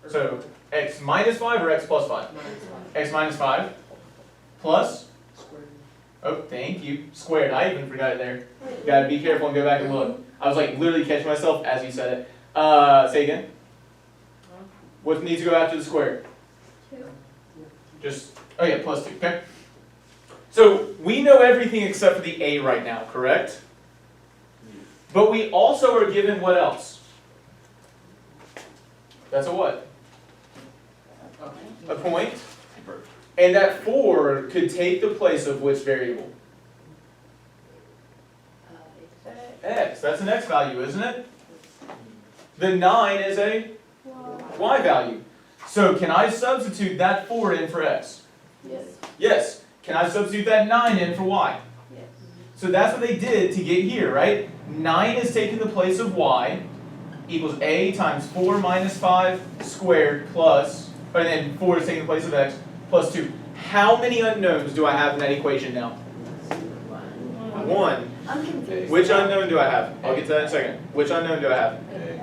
So x minus 5 or x plus 5? X minus 5 plus, oh, thank you, squared. I even forgot it there. You gotta be careful and go back and look. I was like literally catching myself as you said it. Say again. What needs to go after the square? 2. Just, oh yeah, plus 2, okay? So we know everything except for the a right now, correct? But we also are given what else? That's a what? A point. And that 4 could take the place of which variable? X. That's an x value, isn't it? The 9 is a y value. So can I substitute that 4 in for x? Yes. Yes. Can I substitute that 9 in for y? Yes. So that's what they did to get here, right? 9 is taking the place of y equals a times 4 minus 5 squared plus, and then 4 is taking the place of x, plus 2. How many unknowns do I have in that equation now? 1. I'm confused. Which unknown do I have? I'll get to that in a second. Which unknown do I have?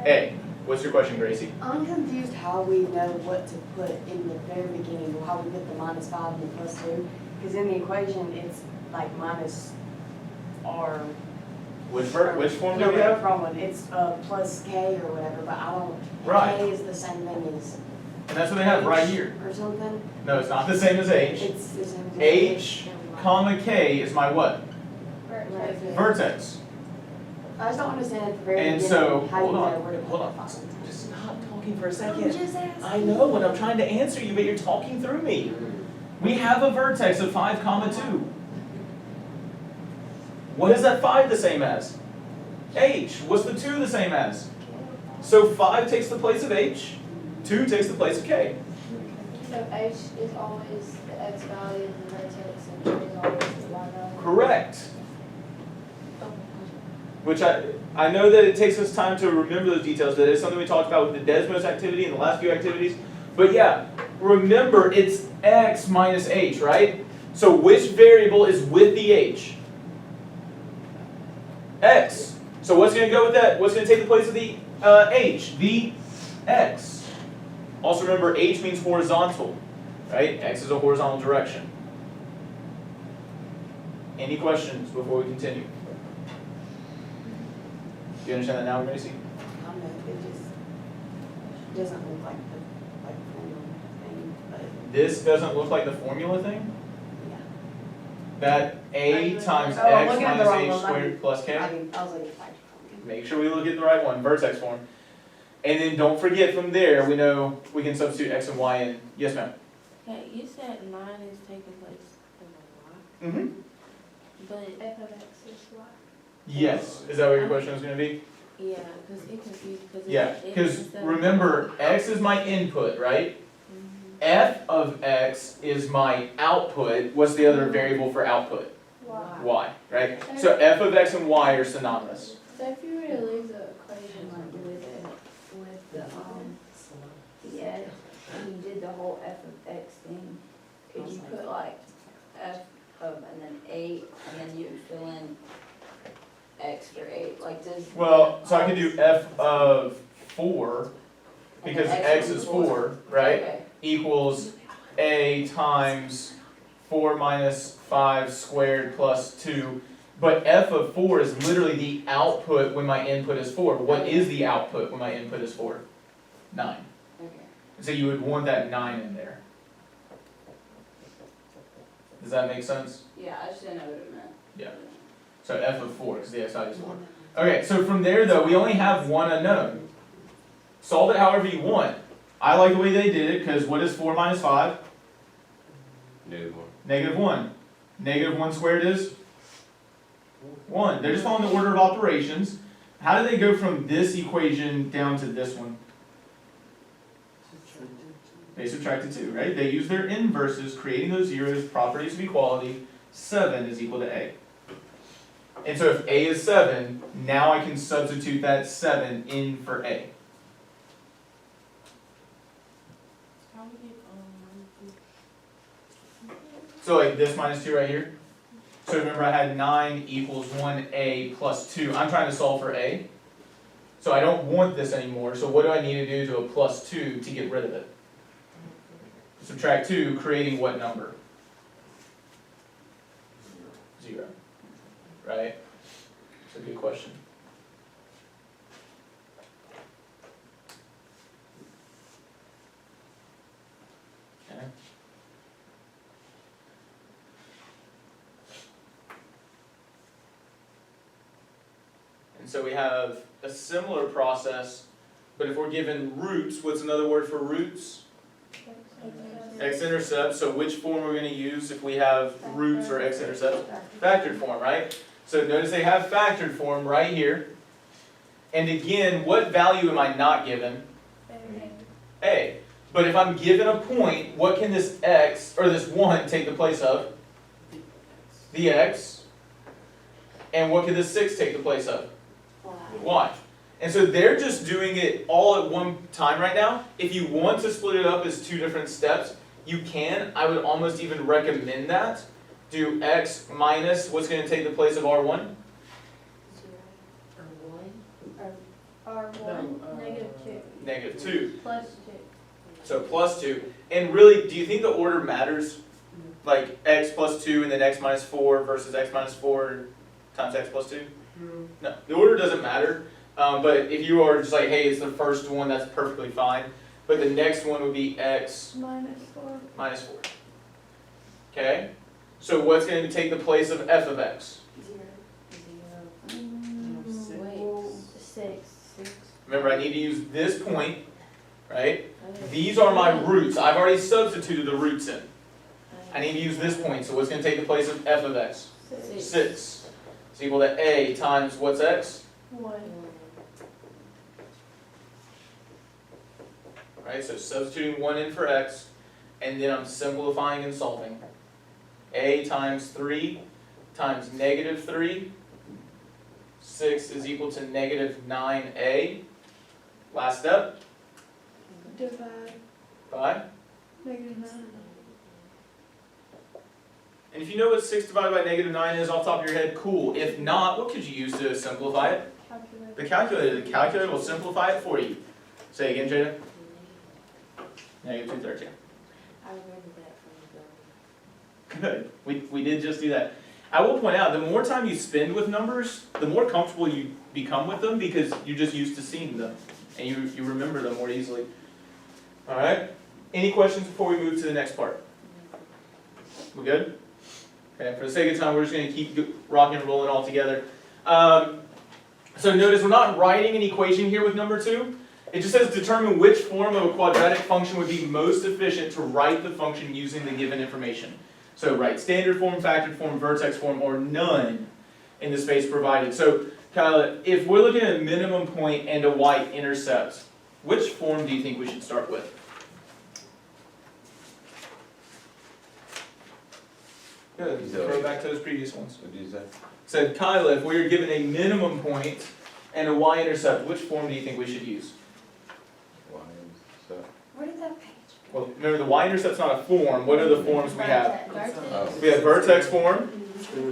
A. What's your question, Gracie? I'm confused how we know what to put in the very beginning, or how we put the minus 5 and the plus 2. Because in the equation, it's like minus r. Which form do No, we have? wrong one. It's plus k or whatever, but I don't. Right. K is the same thing as. And that's what they have right here. Or something. No, it's not the same as h. It's the same thing. H, comma k is my what? Vertex. Vertex. I just don't understand at the very And beginning so, how you hold know on, where to put hold the on. five. Just stop talking for a I'm second. just asking. I know when I'm trying to answer you, but you're talking through me. We have a vertex of 5 comma 2. What is that 5 the same as? H. What's the 2 the same as? So 5 takes the place of H, 2 takes the place of K. So H is always the x value and the vertex, and K is always the y value. Correct. Which I know that it takes us time to remember those details. That is something we talked about with the Desmos activity and the last few activities. But yeah, remember it's x minus h, right? So which variable is with the h? X. So what's going to go with that? What's going to take the place of the h? The x. Also remember h means horizontal, right? X is a horizontal direction. Any questions before we continue? Do you understand that now, Gracie? I don't know, it just doesn't look like the formula thing, but This doesn't look like the formula thing? yeah. That a times Oh, I'm x looking at the minus wrong h one. squared plus k? I mean, I was looking at the Make sure we look at the right one, vertex form. And then don't forget from there, we know we can substitute x and y in. Yes, ma'am? Okay, you said 9 is taking place in the y, Mm-hmm. but F of x is y. Yes. Is that what your question was going to be? yeah, because it confused. Yeah, because remember, x is my input, right? F of x is my output. What's the other variable for output? Y. Y, right? So f of x and y are synonymous. So if you were to leave the equation like with the x, and you did the whole f of x thing, could you put like f of and then 8, and then you fill in x for 8, like does? Well, so I can do f of 4, because x is 4, right? Okay. Equals a times 4 minus 5 squared plus 2. But f of 4 is literally the output when my input is 4. What is the output when my input is 4? 9. Okay. So you would want that 9 in there. Does that make sense? Yeah, I just didn't know what it meant. Yeah. So f of 4, because the x value is 4. Okay, so from there though, we only have one unknown. Solve it however you want. I like the way they did it, because what is 4 minus 5? Negative 1. Negative 1. Negative 1 squared is 1. They're just following the order of operations. How do they go from this equation down to this one? They subtracted 2, right? They use their inverses, creating those zeros, properties of equality. 7 is equal to a. And so if a is 7, now I can substitute that 7 in for a. How we get So like this minus 2 right here. So remember I had 9 equals 1a plus 2. I'm trying to solve for a. So I don't want this anymore, so what do I need to do to a plus 2 to get rid of it? Subtract 2, creating what number? 0. Right? That's a good question. Okay. And so we have a similar process, but if we're given roots, what's another word for roots? X-intercepts. So which form are we going to use if we have roots or x-intercepts? Factored form, right? So notice they have factored form right here. And again, what value am I not given? A. But if I'm given a point, what can this x, or this 1, take the place of? The x. And what can this 6 take the place of? Y. And so they're just doing it all at one time right now. If you want to split it up as 2 different steps, you can. I would almost even recommend that. Do x minus, what's going to take the place of R1? R1, negative 2, -2. plus 2. So plus 2. And really, do you think the order matters? Like x plus 2 and then x minus 4 versus x minus 4 times x plus 2? No, the order doesn't matter. But if you are just like, hey, it's the first one, that's perfectly fine. But the next one would be x Minus 4. minus 4. Okay? So what's going to take the place of f of x? 6. Remember, I need to use this point, right? These are my roots. I've already substituted the roots in. I need to use this point. So what's going to take the place of f of x? 6. It's equal to a times what's x? 1. Right, so substituting 1 in for x, and then I'm simplifying and solving. A times 3 times negative 3. 6 is equal to negative 9a. Last step. Divide. By. Negative 9. And if you know what 6 divided by negative 9 is off the top of your head, cool. If not, what could you use to simplify it? Calculator. The calculator. The calculator will simplify it for you. Say again, Jada. Negative 2/3, yeah. I remember that from the Good. We did just do that. I will point out, the more time you spend with numbers, the more comfortable you become with them because you're just used to seeing them. And you remember them more easily. Alright? Any questions before we move to the next part? We good? Okay, for the sake of time, we're just going to keep rocking and rolling all together. So notice we're not writing an equation here with number 2. It just says determine which form of a quadratic function would be most efficient to write the function using the given information. So write standard form, factored form, vertex form, or none in the space provided. So Kyle, if we're looking at a minimum point and a y-intercept, which form do you think we should start with? Good. Throw back to those previous ones. What did you say? Said Kyla, if we are given a minimum point and a y-intercept, which form do you think we should use? Where did that page? Well, remember the y-intercept's not a form. What are the forms we have? Vertex. We have vertex form, You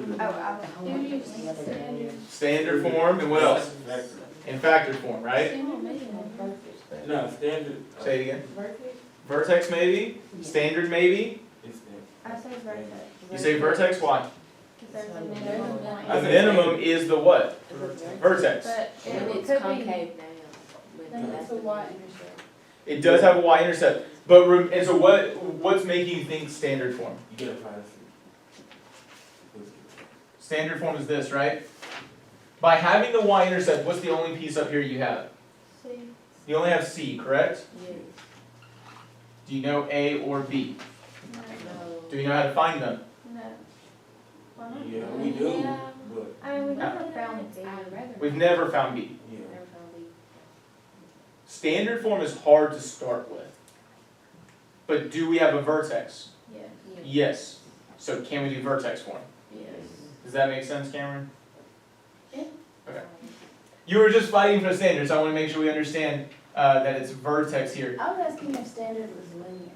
use standard. standard form, and what else? And factored form, right? No, standard. Say it again. Vertex maybe? Standard maybe? I say vertex. You say vertex, why? Because there's a minimum point. A minimum is the what? Vertex. But When it it's could be, concave down. then it's a y-intercept. It does have a y-intercept. But and so what's making you think standard form? You get a prize. Standard form is this, right? By having the y-intercept, what's the only piece up here you have? C. You only have C, correct? Yes. Do you know A or B? No. No. Do you know how to find them? No. Why not? Yeah, we do, Yeah. but, I mean, we never found B. I'd rather. We've never found B. yeah. Never found B. Standard form is hard to start with. But do we have a vertex? Yes. Yes. So can we do vertex form? Yes. Does that make sense, Cameron? Yeah. Okay. You were just fighting for standard, so I want to make sure we understand that it's vertex here. I was asking if standard was linear.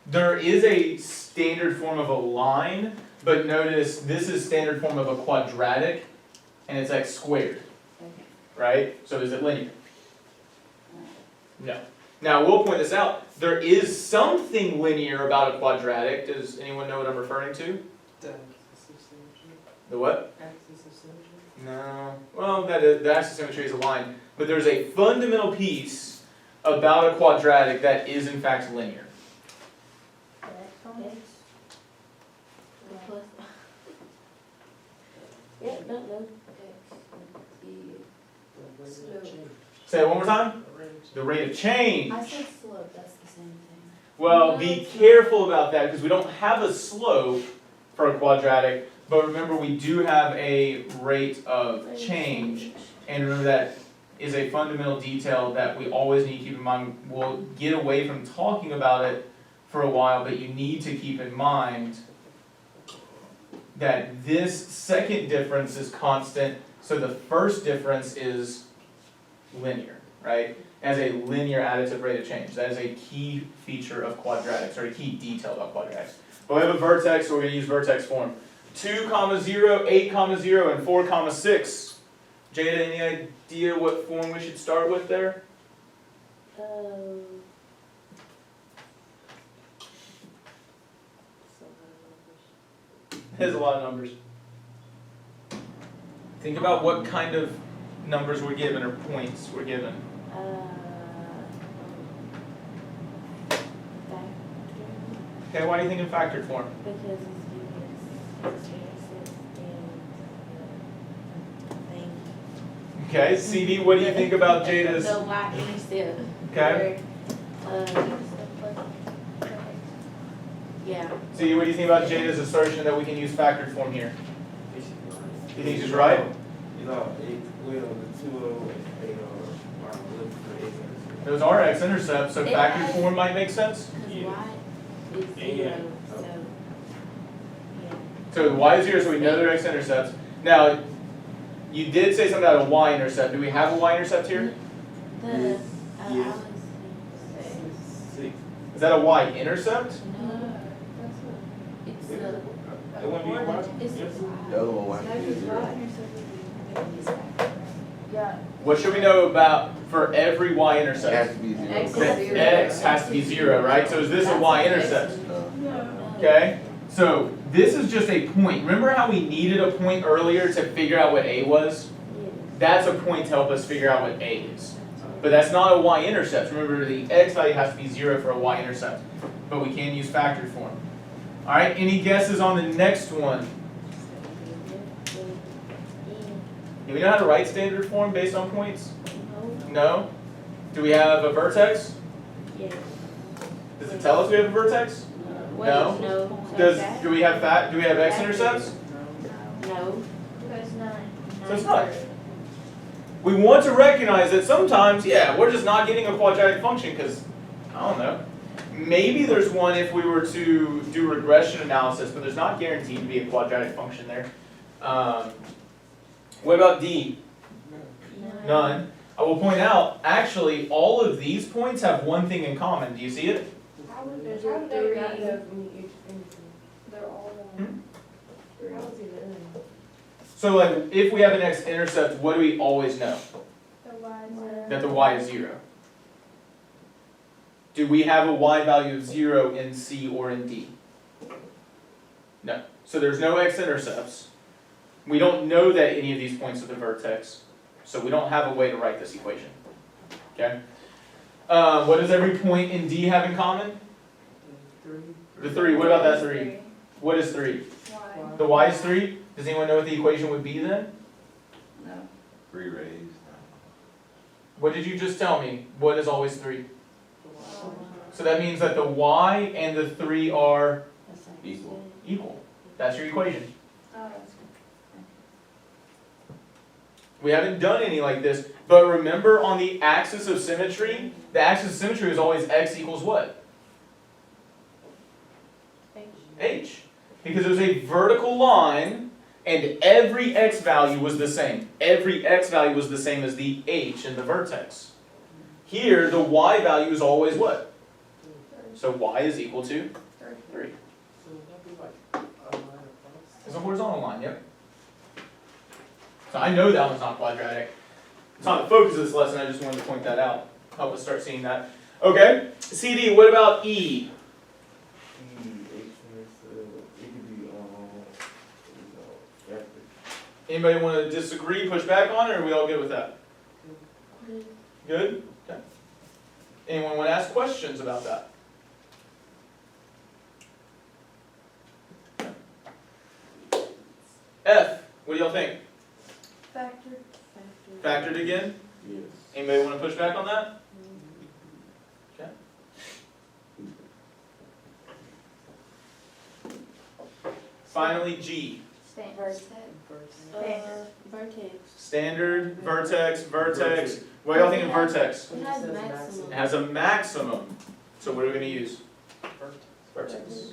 There is a standard form of a line, but notice this is standard form of a quadratic, and it's x squared. right? So is it linear? No. Now, we'll point this out. There is something linear about a quadratic. Does anyone know what I'm referring to? The axis of symmetry. The what? Axis of symmetry. No. Well, the axis of symmetry is a line. But there's a fundamental piece about a quadratic that is in fact linear. Plus. Yeah, no. Say it one more time. The rate of change. I said slope, that's the same thing. Well, be careful about that because we don't have a slope for a quadratic, but remember we do have a rate of change. And remember that is a fundamental detail that we always need to keep in mind. We'll get away from talking about it for a while, but you need to keep in mind that this second difference is constant, so the first difference is linear, right? As a linear additive rate of change. That is a key feature of quadratics, or a key detail about quadratics. But we have a vertex, so we're going to use vertex form. 2, 0, 8, 0, and 4, 6. Jada, any idea what form we should start with there? There's a lot of numbers. Think about what kind of numbers we're given, or points we're given. Okay, why do you think in factored form? Because it's X-Intercepts and thing. Okay, CD, what do you think about Jada's? The Y-intercept. Okay. Yeah. CD, what do you think about Jada's assertion that we can use factored form here? You think she's right? You know, the 2 and 8 are looking for X-intercepts. Those are X-intercepts, so It factored has- form might make sense? Because Y is Yeah. 0, so, yeah. So Y is 0, so we know they're X-intercepts. Now, you did say something about a Y-intercept. Do we have a Y-intercept here? The, Yes. I was 6. Is that a Y-intercept? no, it's It a, wouldn't be Y? it's Yes. a The other one Yeah. What should we know about for every It has Y-intercept? to be 0. X is That 0. X has to be 0, right? So is this a Y-intercept? no. Okay? So this is just a point. Remember how we needed a point earlier to figure out what A was? That's a point to help us figure out what A is. But that's not a Y-intercept. Remember, the X value has to be 0 for a Y-intercept. But we can use factored form. Alright, any guesses on the next one? Do we know how to write standard form based on points? No? Do we have a vertex? Yes. Does it tell us we have a vertex? Wait, No. no. Do we have X-intercepts? No. Because 9. So it's not. We want to recognize that sometimes, yeah, we're just not getting a quadratic function because, I don't know, maybe there's one if we were to do regression analysis, but there's not guaranteed to be a quadratic function there. What about D? None. I will point out, actually, all of these points have one thing in common. Do you see it? How would There's there how did they three? not know from the X-intercepts? They're all Hmm? three. How was he doing? So, like, if we have an X-intercept, what do we always know? The Y's That the Y is 0. Do we have a Y value of 0 in C or in D? No. So there's no X-intercepts. We don't know that any of these points are the vertex, so we don't have a way to write this equation. Okay? What does every point in D have in common? 3. The 3. What about that 3? What is 3? Y. The Y is 3? Does anyone know what the equation would be then? No. 3 raised. What did you just tell me? What is always 3? So that means that the Y and the 3 are Equal. equal. That's your equation. Oh, that's We haven't done any like this, but remember on the axis of symmetry, the axis of symmetry is always x equals what? H. Because it was a vertical line, and every x value was the same. Every x value was the same as the h in the vertex. Here, the y value is always what? So y is equal to 3. So would that be like a line across? It's a horizontal line, yep. So I know that one's not quadratic. It's not the focus of this lesson, I just wanted to point that out. Help us start seeing that. Okay, CD, what about E? Anybody want to disagree, push back on it, or are we all good with that? Good? Okay. Anyone want to ask questions about that? F, what do y'all think? Factor. Factored again? Yes. Anybody want to push back on that? Okay. Finally, G. Vertex. Vertex. Standard, vertex, vertex. What do y'all think of vertex? It has maximum. It has a maximum. So what are we going to use? Vertex.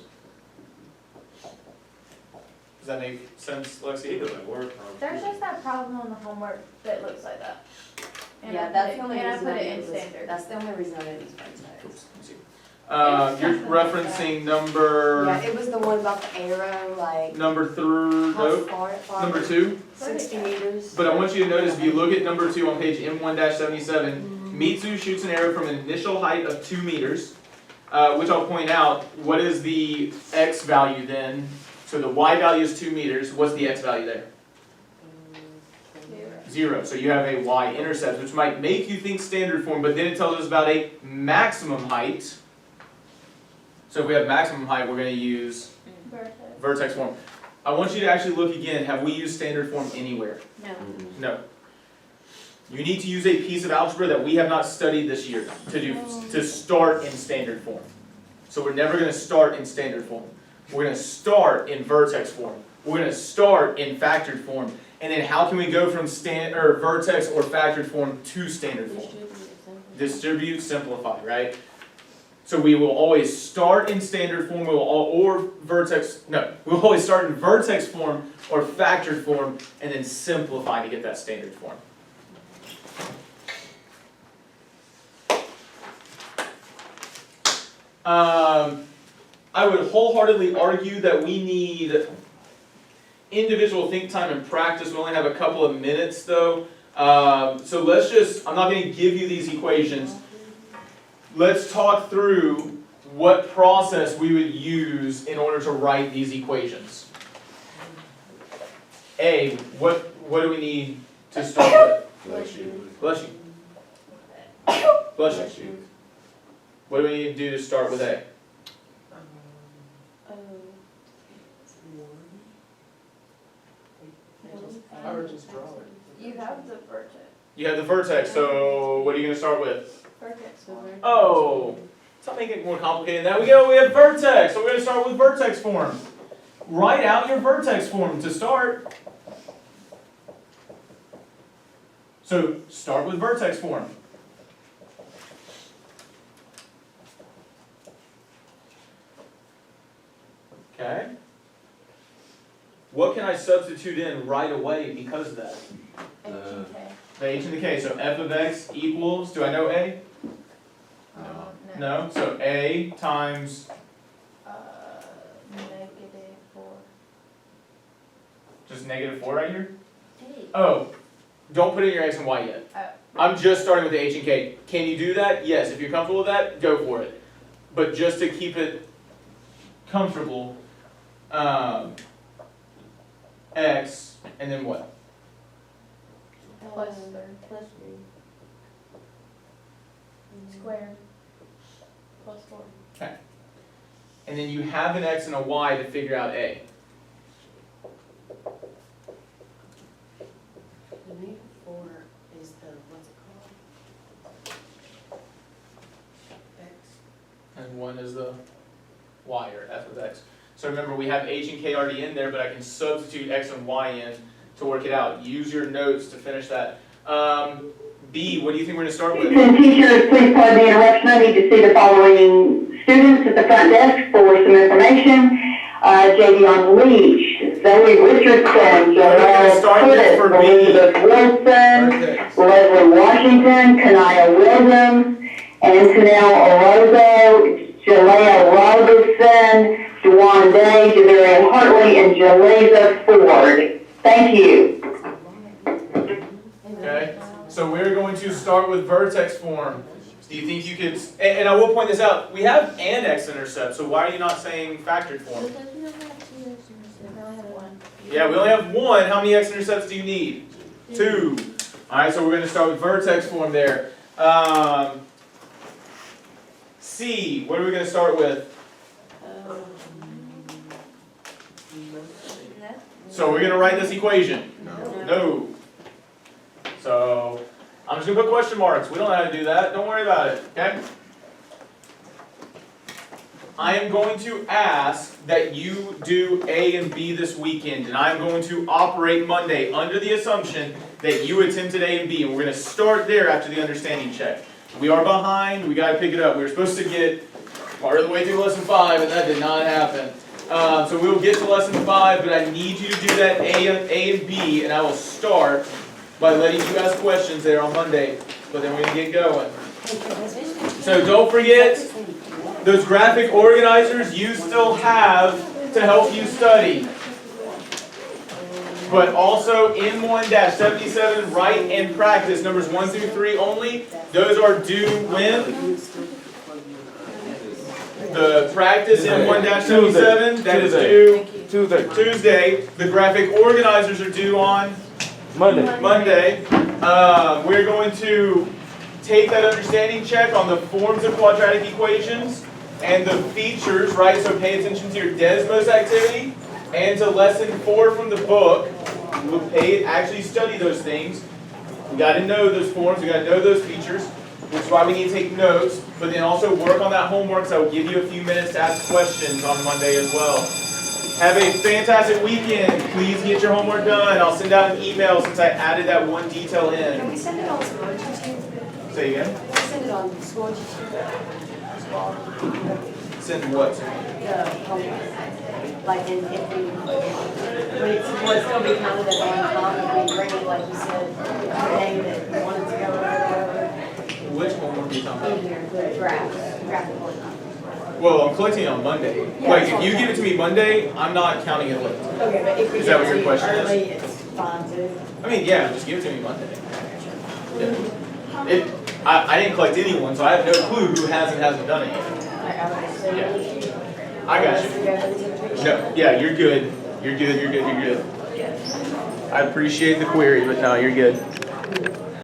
Does that make sense, Lexi? There's just that problem on the homework that looks like that. And Yeah, I that's put the it- only and I reason put I it did in was, standard. that's the only reason I did was vertex. You're referencing number Yeah, it was the one about the arrow, like, number three, how nope, far it far. number 2. 60 meters. But I want you to notice, if you look at number 2 on page M1-77, Mitsu shoots an arrow from an initial height of 2 meters, which I'll point out, what is the X value then? So the Y value is 2 meters, what's the X value there? 0. So you have a Y-intercept, which might make you think standard form, but then it tells us about a maximum height. So if we have maximum height, we're going to use Vertex. vertex form. I want you to actually look again, have we used standard form anywhere? No. No. You need to use a piece of algebra that we have not studied this year to start in standard form. So we're never going to start in standard form. We're going to start in vertex form. We're going to start in factored form. And then how can we go from vertex or factored form to standard form? Distribute, simplify, right? So we will always start in standard form, we'll always start in vertex form or factored form, and then simplify to get that standard form. I would wholeheartedly argue that we need individual think time and practice. We only have a couple of minutes though. So I'm not going to give you these equations. Let's talk through what process we would use in order to write these equations. A, what do we need to start with? Bless you. Bless you. Bless you. What do we need to do to start with A? I would just draw it. You have the vertex. You have the vertex, so what are you going to start with? Vertex. Oh, let's not make it more complicated than that. We have vertex, so we're going to start with vertex form. Write out your vertex form to start. So start with vertex form. Okay. What can I substitute in right away because of that? H and K. The h and the k. So f of x equals, do I know a? No. So a times, -4. just -4 right here? Oh, don't put in your x and y yet. Oh. I'm just starting with the h and k. Can you do that? Yes. If you're comfortable with that, go for it. But just to keep it comfortable, x, and then what? Plus 3. Squared. Plus 4. And then you have an x and a y to figure out a. The -4 is the, what's it called? X. And 1 is the y, or f of x. So remember, we have h and k already in there, but I can substitute x and y in to work it out. Use your notes to finish that. B, what do you think we're going to start with? Teachers, please pardon the interruption. I need to see the following students at the front desk for some information. Javion Leach, Zoe Richardson, Joelle Curtis, Elizabeth Wilson, Leslie Washington, Kanaya Williams, Antonelle Orozco, Jalea Robinson, Juwan Day, Javarian Hartley, and Jaleza Ford. Thank you. Okay, so we're vertex form, do you think you could, and I will point this out, we have an X-intercept, so why are you not saying factored form? Because we don't have two X-intercepts, we only have one. Yeah, we only have one. How many X-intercepts do you need? 2. Alright, so we're going to start with vertex form there. C, what are we going to start with? So we're going to write this equation. No. So I'm just going to put question marks. We don't know how to do that. Don't worry about it. Okay? I am going to ask that you do A and B this weekend, and I'm going to operate Monday under the assumption that you attempted A and B, and we're going to start there after the understanding check. We are behind. We got to pick it up. We were supposed to get part of the way through lesson 5, and that did not happen. So we will get to lesson 5, but I need you to do that A and B, and I will start by letting you ask questions there on Monday, but then we're going to get going. So don't forget, those graphic organizers you still have to help you study. But also M1-77, write and practice, numbers 1 through 3 only. Those are due when? The practice M1-77, that is due Tuesday. The graphic organizers are due on Monday. We're going to take that understanding check on the forms of quadratic equations and the features, right? So pay attention to your Desmos activity and to lesson 4 from the book. We'll actually study those things. We got to know those forms, we got to know those features, which is why we need to take notes, but then also work on that homework, so I will give you a few minutes to ask questions on Monday as well. Have a fantastic weekend. Please get your homework done. I'll send out an email since I added that one detail in. Can we send it on Scorecard? Say again? Can we send it on Scorecard? Send what to me? The homework. Like, if we, when it's still be counted as on top, if we bring it, like you said, the day that you wanted to go over, Which homework are you talking in about? here, the graphic one. Well, I'm collecting it on Monday. Yeah, Like, that's if what you I'm give it to me Monday, I'm not counting it late. Okay, but if we Is give that it what to your you question is? early, it's fine too. I mean, yeah, just give it to me Monday. Yeah. I didn't collect anyone, so I have no clue who has and hasn't done it yet. So Yeah. if you. I got you. Unless we go for the temperature. No, yeah, you're good. You're good, you're good, you're good. I appreciate the query, but no, you're good.